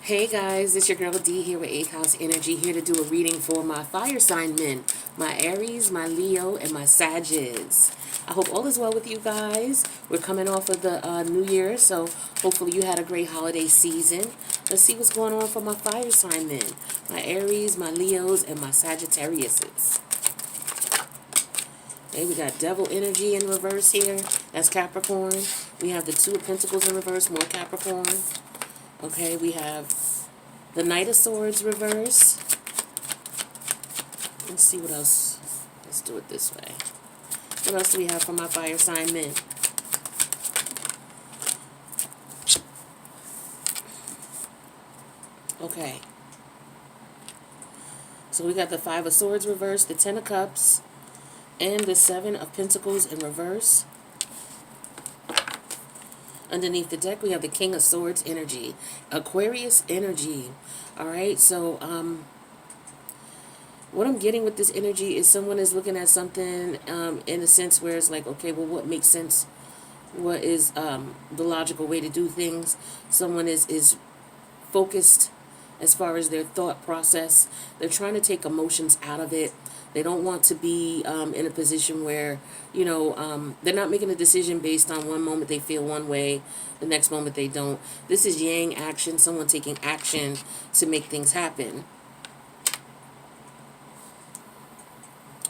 Hey guys, it's your girl D here with 8th House Energy, here to do a reading for my fire sign men, my Aries, my Leo, and my Sagittarius. I hope all is well with you guys. We're coming off of the New Year, so hopefully you had a great holiday season. Let's see what's going on for my fire sign men, my Aries, my Leos, and my Sagittariuses. Okay, we got Devil Energy in reverse here. That's Capricorn. We have the Two of Pentacles in reverse, more Capricorn. Okay, we have the Knight of Swords reverse. Let's see what else. Let's do it this way. What else do we have for my fire sign men? Okay. So we got the Five of Swords reverse, the Ten of Cups, and the Seven of Pentacles in reverse. Underneath the deck, we have the King of Swords energy, Aquarius energy. All right, so what I'm getting with this energy is someone is looking at something in a sense where it's like, okay, well, what makes sense? What is the logical way to do things? Someone is focused as far as their thought process. They're trying to take emotions out of it. They don't want to be in a position where, you know, they're not making a decision based on one moment they feel one way, the next moment they don't. This is yang action, someone taking action to make things happen.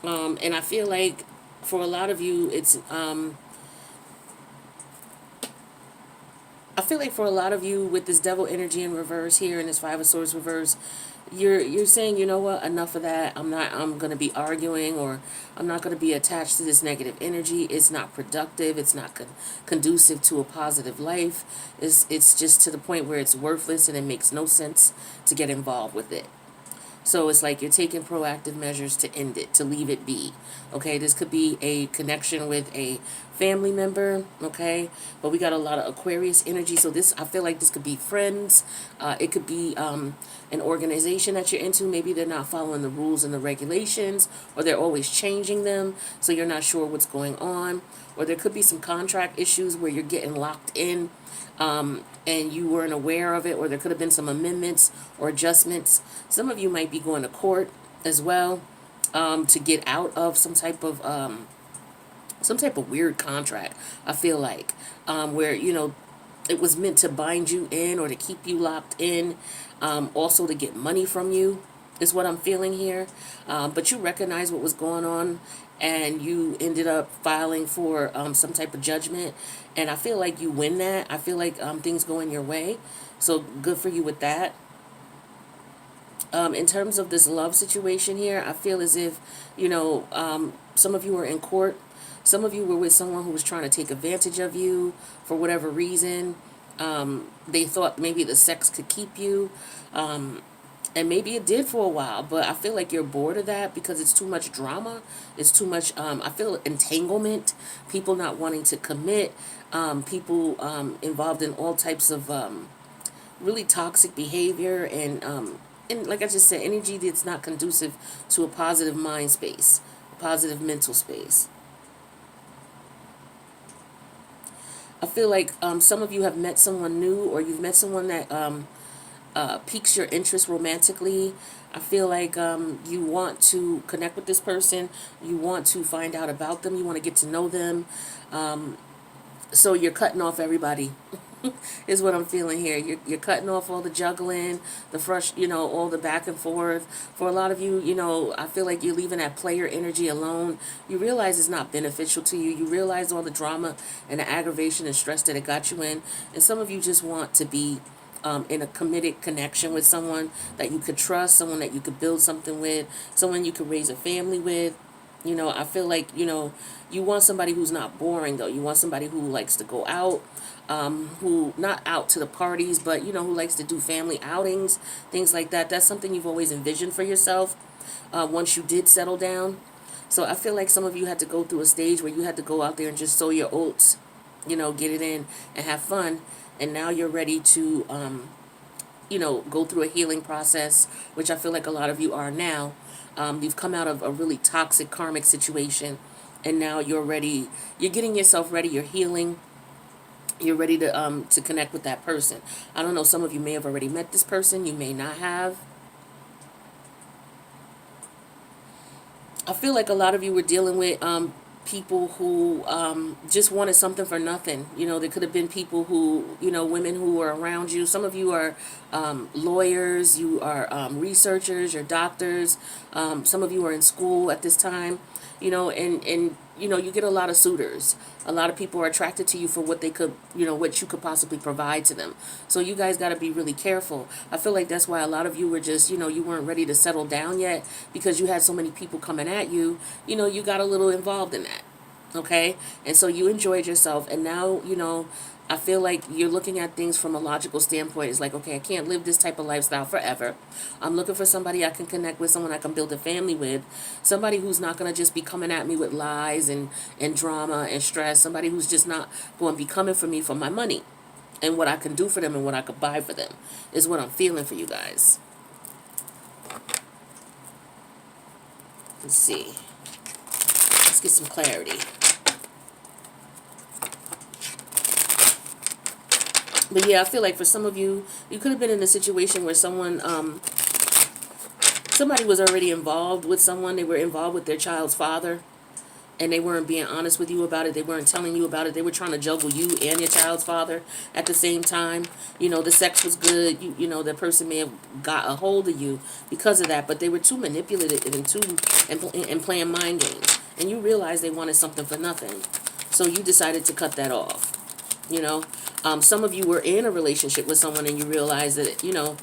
And I feel like for a lot of you, it's... I feel like for a lot of you with this Devil energy in reverse here and this Five of Swords reverse, you're saying, you know what, enough of that. I'm going to be arguing, or I'm not going to be attached to this negative energy. It's not productive. It's not conducive to a positive life. It's just to the point where it's worthless and it makes no sense to get involved with it. So it's like you're taking proactive measures to end it, to leave it be. Okay, this could be a connection with a family member, okay? But we got a lot of Aquarius energy, so this, I feel like this could be friends. It could be an organization that you're into. Maybe they're not following the rules and the regulations, or they're always changing them, so you're not sure what's going on. Or there could be some contract issues where you're getting locked in, and you weren't aware of it, or there could have been some amendments or adjustments. Some of you might be going to court as well, to get out of some type of weird contract. I feel like where, you know, it was meant to bind you in or to keep you locked in, also to get money from you is what I'm feeling here. But you recognize what was going on, and you ended up filing for some type of judgment, and I feel like you win that. I feel like things go in your way, so good for you with that. In terms of this love situation here, I feel as if, you know, some of you were in court. Some of you were with someone who was trying to take advantage of you for whatever reason. They thought maybe the sex could keep you. And maybe it did for a while, but I feel like you're bored of that because it's too much drama. It's too much, I feel, entanglement, people not wanting to commit, people involved in all types of really toxic behavior, and like I just said, energy that's not conducive to a positive mind space, a positive mental space. I feel like some of you have met someone new, or you've met someone that piques your interest romantically. I feel like you want to connect with this person. You want to find out about them. You want to get to know them. So you're cutting off everybody is what I'm feeling here. You're cutting off all the juggling, the you know, all the back and forth. For a lot of you, you know, I feel like you're leaving that player energy alone. You realize it's not beneficial to you. You realize all the drama and the aggravation and stress that it got you in. And some of you just want to be in a committed connection with someone that you could trust, someone that you could build something with, someone you could raise a family with. You know, I feel like, you know, you want somebody who's not boring, though. You want somebody who likes to go out, who, not out to the parties, but, you know, who likes to do family outings, things like that. That's something you've always envisioned for yourself once you did settle down. So I feel like some of you had to go through a stage where you had to go out there and just sow your oats, you know, get it in and have fun. And now you're ready to, you know, go through a healing process, which I feel like a lot of you are now. You've come out of a really toxic karmic situation, and now you're ready. You're getting yourself ready. You're healing. You're ready to connect with that person. I don't know, some of you may have already met this person, you may not have. I feel like a lot of you were dealing with people who just wanted something for nothing. You know, there could have been people who, you know, women who were around you. Some of you are lawyers, you are researchers, you're doctors. Some of you are in school at this time, you know, and you know, you get a lot of suitors. A lot of people are attracted to you for what they could, you know, what you could possibly provide to them. So you guys got to be really careful. I feel like that's why a lot of you were just, you know, you weren't ready to settle down yet because you had so many people coming at you. You know, you got a little involved in that. Okay? And so you enjoyed yourself. And now, you know, I feel like you're looking at things from a logical standpoint. It's like, okay, I can't live this type of lifestyle forever. I'm looking for somebody I can connect with, someone I can build a family with, somebody who's not going to just be coming at me with lies and drama and stress, somebody who's just not going to be coming for me for my money and what I can do for them and what I could buy for them is what I'm feeling for you guys. Let's see. Let's get some clarity. But yeah, I feel like for some of you, you could have been in a situation where somebody was already involved with someone. They were involved with their child's father, and they weren't being honest with you about it. They weren't telling you about it. They were trying to juggle you and your child's father at the same time. You know, the sex was good. You know, the person may have got a hold of you because of that, but they were too manipulative and playing mind games. And you realized they wanted something for nothing. So you decided to cut that off. You know, some of you were in a relationship with someone and you realized that, you know,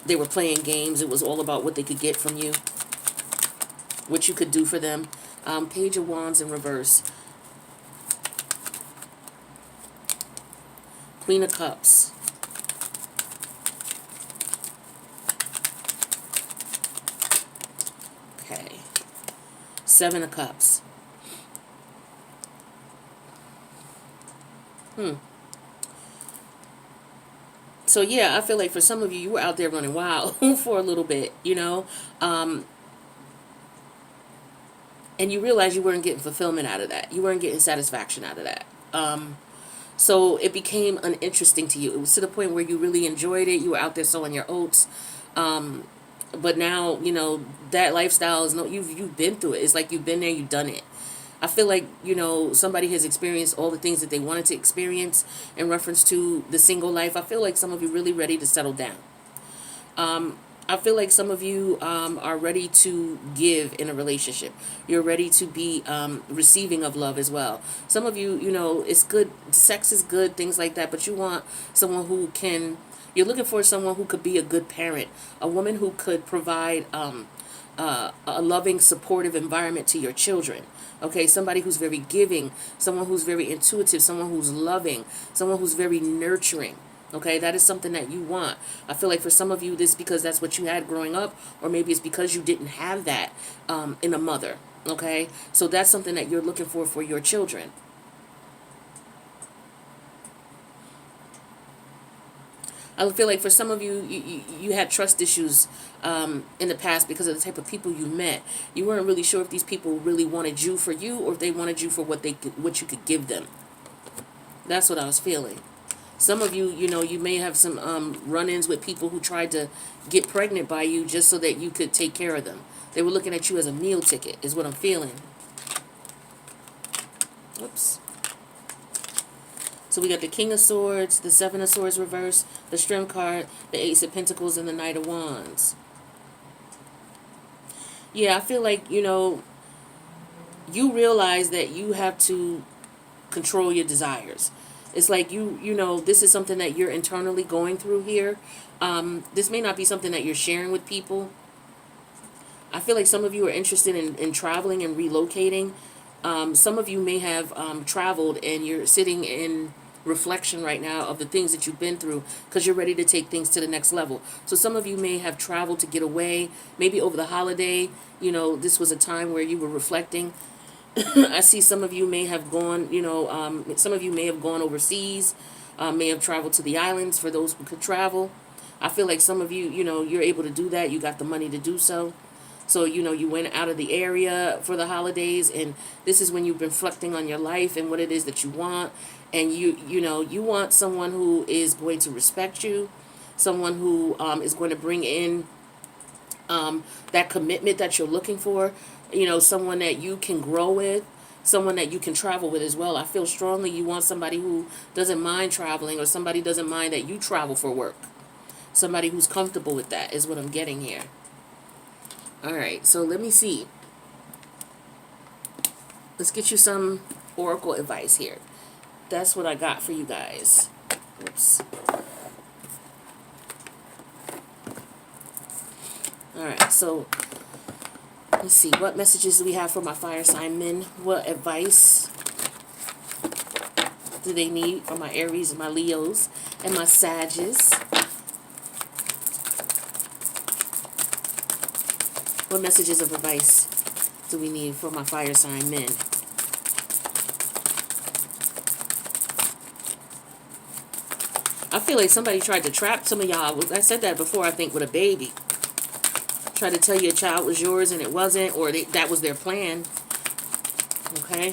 they were playing games. It was all about what they could get from you, what you could do for them. Page of Wands in reverse. Queen of Cups. Okay. Seven of Cups. So yeah, I feel like for some of you, you were out there running wild for a little bit, you know, and you realize you weren't getting fulfillment out of that. You weren't getting satisfaction out of that. So it became uninteresting to you. It was to the point where you really enjoyed it. You were out there sowing your oats. But now, you know, that lifestyle is you've been through it. It's like you've been there, you've done it. I feel like, you know, somebody has experienced all the things that they wanted to experience in reference to the single life. I feel like some of you really ready to settle down. I feel like some of you are ready to give in a relationship. You're ready to be receiving of love as well. Some of you, you know, it's good. Sex is good, things like that. But you want someone who can, you're looking for someone who could be a good parent. A woman who could provide a loving, supportive environment to your children. Okay, somebody who's very giving, someone who's very intuitive, someone who's loving, someone who's very nurturing. Okay, that is something that you want. I feel like for some of you, this is because that's what you had growing up, or maybe it's because you didn't have that in a mother. Okay, so that's something that you're looking for your children. I feel like for some of you, you had trust issues in the past because of the type of people you met. You weren't really sure if these people really wanted you for you or if they wanted you for what you could give them. That's what I was feeling. Some of you, you know, you may have some run-ins with people who tried to get pregnant by you just so that you could take care of them. They were looking at you as a meal ticket, is what I'm feeling. Oops. So we got the King of Swords, the Seven of Swords reverse, the Strength card, the Ace of Pentacles, and the Knight of Wands. Yeah, I feel like, you know, you realize that you have to control your desires. It's like you know, this is something that you're internally going through here. This may not be something that you're sharing with people. I feel like some of you are interested in traveling and relocating. Some of you may have traveled and you're sitting in reflection right now of the things that you've been through because you're ready to take things to the next level. So some of you may have traveled to get away, maybe over the holiday. You know, this was a time where you were reflecting. I see some of you may have gone, you know, some of you may have gone overseas, may have traveled to the islands for those who could travel. I feel like some of you, you know, you're able to do that. You got the money to do so. So, you know, you went out of the area for the holidays, and this is when you've been reflecting on your life and what it is that you want. And you want someone who is going to respect you, someone who is going to bring in that commitment that you're looking for, someone that you can grow with, someone that you can travel with as well. I feel strongly you want somebody who doesn't mind traveling, or somebody doesn't mind that you travel for work. Somebody who's comfortable with that is what I'm getting here. All right, so let me see. Let's get you some oracle advice here. That's what I got for you guys. Oops. All right, so let's see. What messages do we have for my fire sign men? What advice do they need from my Aries and my Leos and my Sagittarius? What messages of advice do we need for my fire sign men? I feel like somebody tried to trap some of y'all. I said that before, I think, with a baby. Tried to tell you a child was yours and it wasn't, or that was their plan. Okay?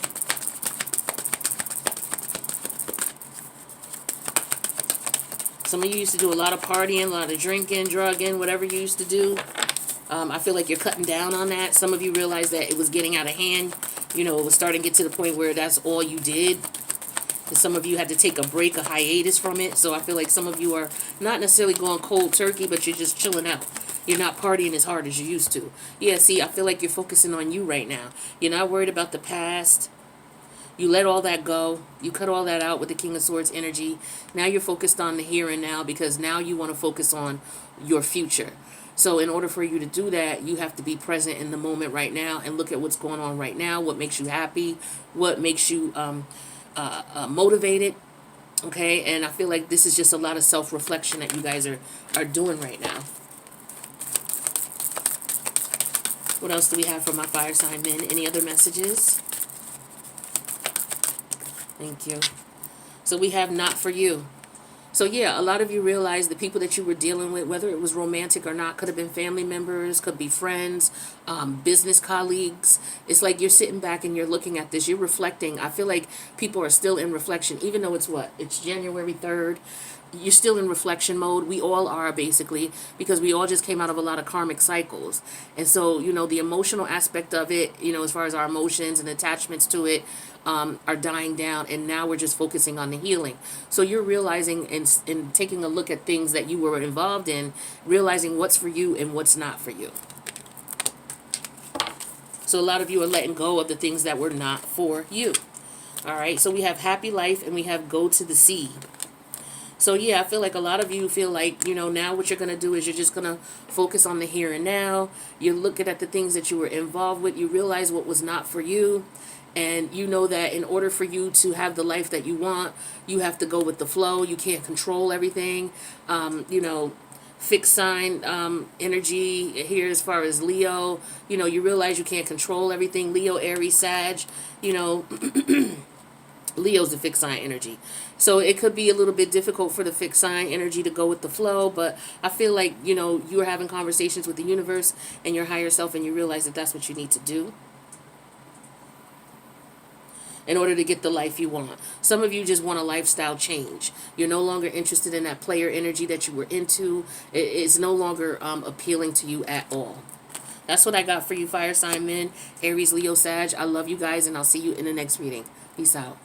Some of you used to do a lot of partying, a lot of drinking, drugging, whatever you used to do. I feel like you're cutting down on that. Some of you realized that it was getting out of hand. It was starting to get to the point where that's all you did. And some of you had to take a break, a hiatus from it. So I feel like some of you are not necessarily going cold turkey, but you're just chilling out. You're not partying as hard as you used to. Yeah, see, I feel like you're focusing on you right now. You're not worried about the past. You let all that go. You cut all that out with the King of Swords energy. Now you're focused on the here and now, because now you want to focus on your future. So in order for you to do that, you have to be present in the moment right now and look at what's going on right now, what makes you happy, what makes you motivated. Okay, and I feel like this is just a lot of self-reflection that you guys are doing right now. What else do we have for my fire sign men? Any other messages? Thank you. So we have not for you. So yeah, a lot of you realize the people that you were dealing with, whether it was romantic or not, could have been family members, could be friends, business colleagues. It's like you're sitting back and you're looking at this, you're reflecting. I feel like people are still in reflection, even though it's January 3rd. You're still in reflection mode. We all are, basically, because we all just came out of a lot of karmic cycles. And so, the emotional aspect of it, as far as our emotions and attachments to it, are dying down. And now we're just focusing on the healing. So you're realizing and taking a look at things that you were involved in, realizing what's for you and what's not for you. So a lot of you are letting go of the things that were not for you. All right. So we have happy life and we have go to the sea. So yeah, I feel like a lot of you feel like, now what you're going to do is you're just going to focus on the here and now. You're looking at the things that you were involved with. You realize what was not for you. And you know that in order for you to have the life that you want, you have to go with the flow. You can't control everything. Fixed sign energy here as far as Leo. You realize you can't control everything. Leo, Aries, Sag, Leo's the fixed sign energy. So it could be a little bit difficult for the fixed sign energy to go with the flow, but I feel like, you're having conversations with the universe and your higher self, and you realize that that's what you need to do in order to get the life you want. Some of you just want a lifestyle change. You're no longer interested in that player energy that you were into. It's no longer appealing to you at all. That's what I got for you, fire sign men, Aries, Leo, Sag. I love you guys, and I'll see you in the next reading. Peace out.